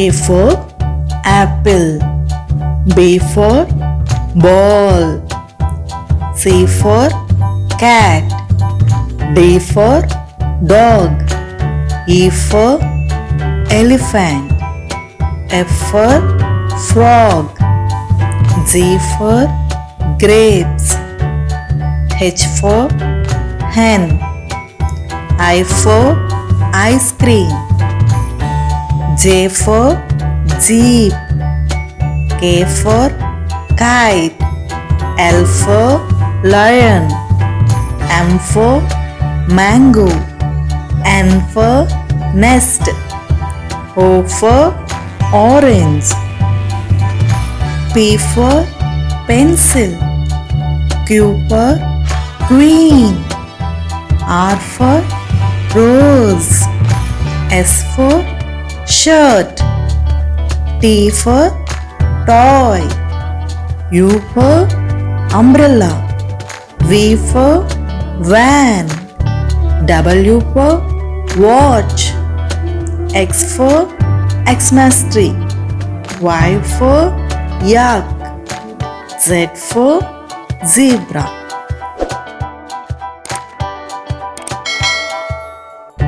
A for apple. B for ball. C for cat. D for dog. E for elephant. F for frog. G for grapes. H for hen. I for ice cream. J for jeep. K for kite. L for lion. M for mango. N for nest. O for orange. P for pencil. Q for queen. R for rose. S for shirt. T for toy. U for umbrella. V for van. W for watch. X for Xmas tree. Y for yak. Z for zebra.